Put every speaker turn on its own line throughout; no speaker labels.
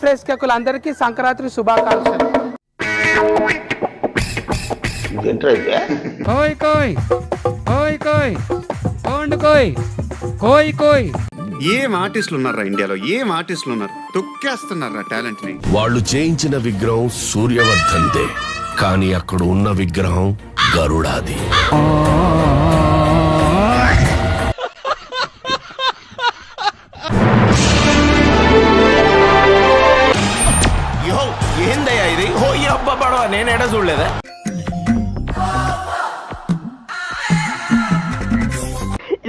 ప్రేక్షకులందరికీ సంక్రాంతి శుభాకాంక్షలు. కోయ్ కోయ్ కోయ్ కోయ్ కోండ్ కోయ్ కోయ్ కోయ్.
ఏం ఆర్టిస్టులు ఉన్నారా ఇండియాలో, ఏం ఆర్టిస్టులు ఉన్నారు, తొక్కేస్తున్నారా టాలెంట్ ని.
వాళ్ళు చేయించిన విగ్రహం సూర్యవర్ధన్దే, కానీ అక్కడ ఉన్న విగ్రహం గరుడాది.
ఏందయ్యా ఇది? ఓ ఈ అబ్బా పడవ నేనేడా చూడలేదా?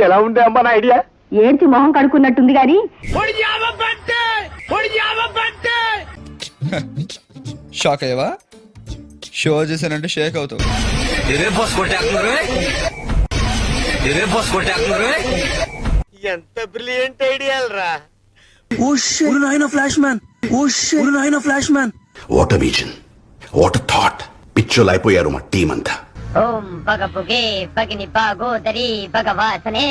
ఎలా ఉండే అమ్మా నా ఐడియా?
ఏంటి మొహం కడుక్కున్నట్టుంది గాని
షాక్ అయ్యవా? షో చేశానంటే షేక్ అవుతావు.
ఎంత బ్రిలియంట్ ఐడియాలు రా.
What a vision, what a thought. పిచ్చోలు అయిపోయారు మా టీం అంతా.
ఓం భగభుగే భగిని భాగోదరి భగవాసనే.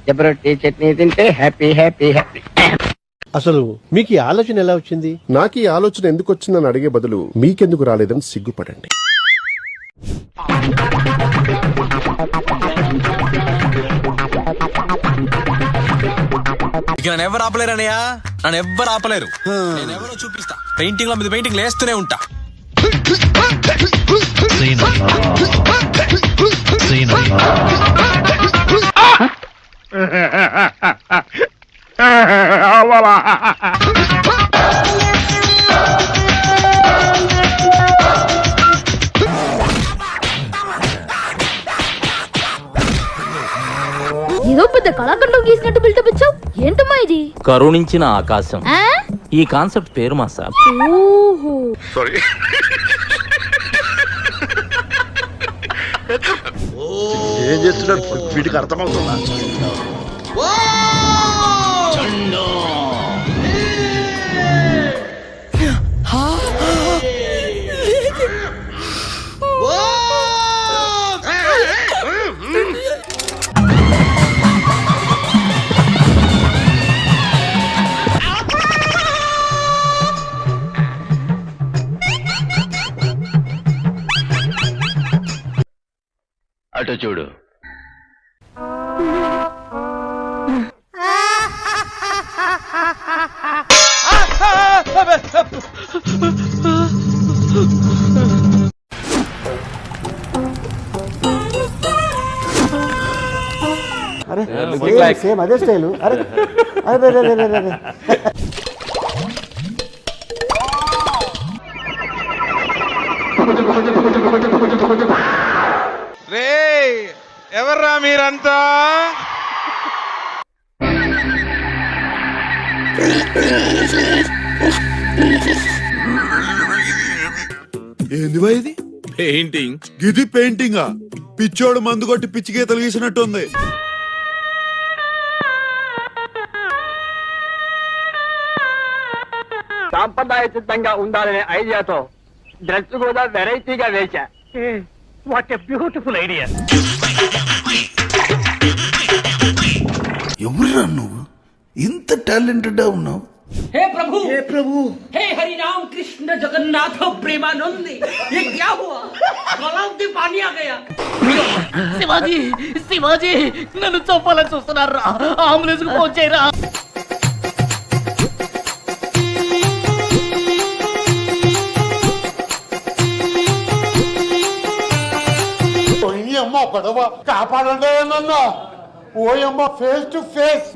జబరొట్టి చట్నీ తింటే హ్యాపీ హ్యాపీ హ్యాపీ.
అసలు మీకు ఈ ఆలోచన ఎలా వచ్చింది?
నాకు ఈ ఆలోచన ఎందుకు వచ్చిందని అడిగే బదులు మీకెందుకు రాలేదని సిగ్గుపడండి.
నన్ను ఎవరు ఆపలేరనయ్యా, నన్ను ఎవ్వరు ఆపలేరు. నేను ఎవరో చూపిస్తా. పెయింటింగ్ మీద పెయింటింగ్ వేస్తూనే ఉంటా.
ఏదో పెద్ద కళాఖండం గీసినట్టు బిల్డప్ ఇచ్చావు. ఏంటమ్మా ఇది?
కరుణించిన ఆకాశం. ఈ కాన్సెప్ట్ పేరు మా సార్.
ఓహో
సారీ.
ఏం చేస్తున్నారు? వీటికి అర్థమవుతుందా?
అటు చూడు.
సేమ్ అదే స్టైలు. అరే అరే
రే ఎవర్రా మీరంతా?
ఏంది బా ఇది? పెయింటింగ్. ఇది పెయింటింగా? పిచ్చోడు మందు కొట్టి పిచ్చి గీతలు గీసినట్టుంది.
సాంప్రదాయసిద్ధంగా ఉండాలనే ఐడియాతో డ్రెస్ కూడా వెరైటీగా వేశా. What a beautiful idea.
ఎవరురా నువ్వు? ఇంత టాలెంటెడ్ ఉన్నావు?
हे प्रभु हे प्रभु हे हरि राम कृष्ण जगन्नाथ प्रेमानंद, ये क्या हुआ? गलाव में पानी आ गया.
శివాజీ శివాజీ నన్ను చంపాలని చూస్తున్నారా? అంబులెన్స్ కు ఫోన్ చేయరా. అమ్మ పడవ కాపాడండి నన్ను. ఓయమ్మ ఫేస్ టు ఫేస్.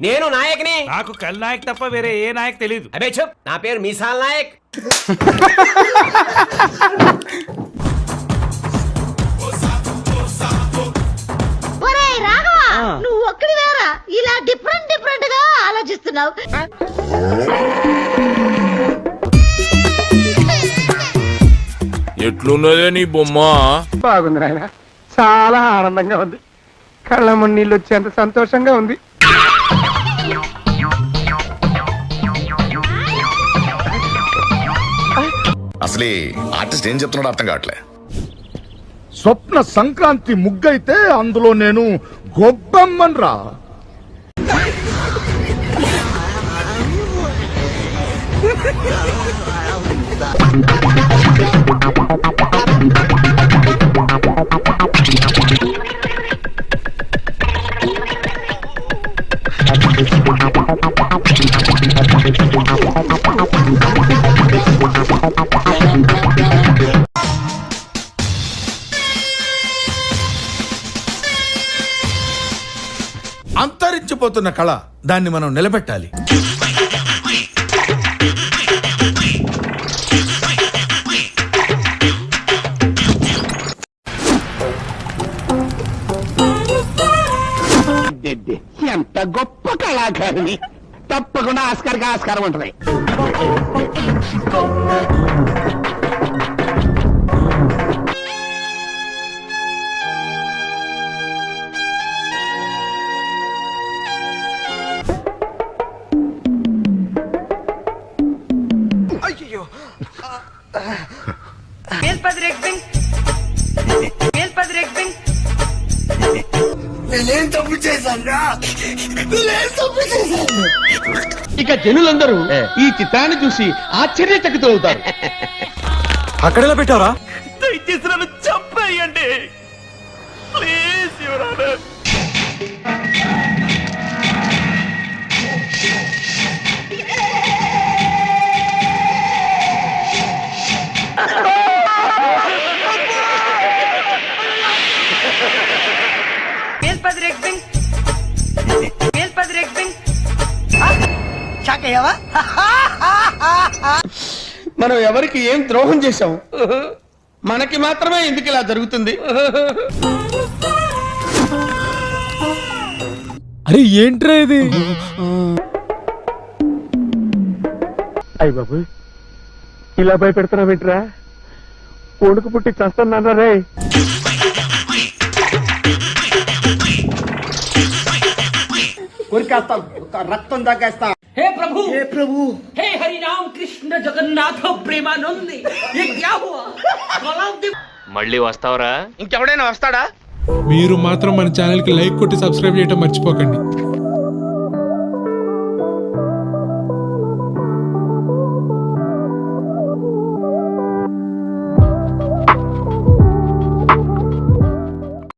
నేను నాయక్ని.
నాకు కల్ నాయక్ తప్ప వేరే ఏ నాయక్ తెలీదు.
అబే చెప్, నా పేరు మీసాల్ నాయక్.
ఒరేయ్ రాఘవ, నువ్వు ఒక్కడి వేరా ఇలా డిఫరెంట్ డిఫరెంట్ గా ఆలోచిస్తున్నావు.
ఎట్లున్నదే నీ బొమ్మ?
బాగుంది నాయన. చాలా ఆనందంగా ఉంది. కళ్ళమ్మ నీళ్ళు వచ్చేంత సంతోషంగా ఉంది.
అసలు ఆర్టిస్ట్ ఏం చెప్తున్నాడు అర్థం కావట్లే.
స్వప్న సంక్రాంతి ముగ్గైతే అందులో నేను గొబ్బమ్మన్ రా. అంతరించిపోతున్న కళ, దాన్ని మనం నిలబెట్టాలి.
ఎంత గొప్ప కళాకారిణి, తప్పకుండా ఆస్కార్కి ఆస్కారం ఉంటుంది. ఇక జనులందరూ ఈ చిత్రాన్ని చూసి ఆశ్చర్యచకితులవుతారు.
అక్కడెలా పెట్టావరా?
దయచేసి నన్ను చంపేయండి ప్లీజ్ యువర్ ఆనర్. మనం ఎవరికి ఏం ద్రోహం చేశాం? మనకి మాత్రమే ఎందుకు ఇలా జరుగుతుంది?
అరే ఏంట్రా ఇది?
అయ్య బాబు, ఇలా భయపెడుతున్నావేంట్రా? కొడుకు పుట్టి చస్తున్నారా రే? రక్తం తగ్గేస్తా.
हे प्रभु, हे हरि राम कृष्ण जगन्नाथ प्रेमानंद, ये क्या हुआ?
మళ్ళీ వస్తావరా?
ఇంకెవడైనా వస్తాడా?
మీరు మాత్రం మన ఛానల్ కి లైక్ కొట్టి సబ్స్క్రైబ్ చేయడం మర్చిపోకండి.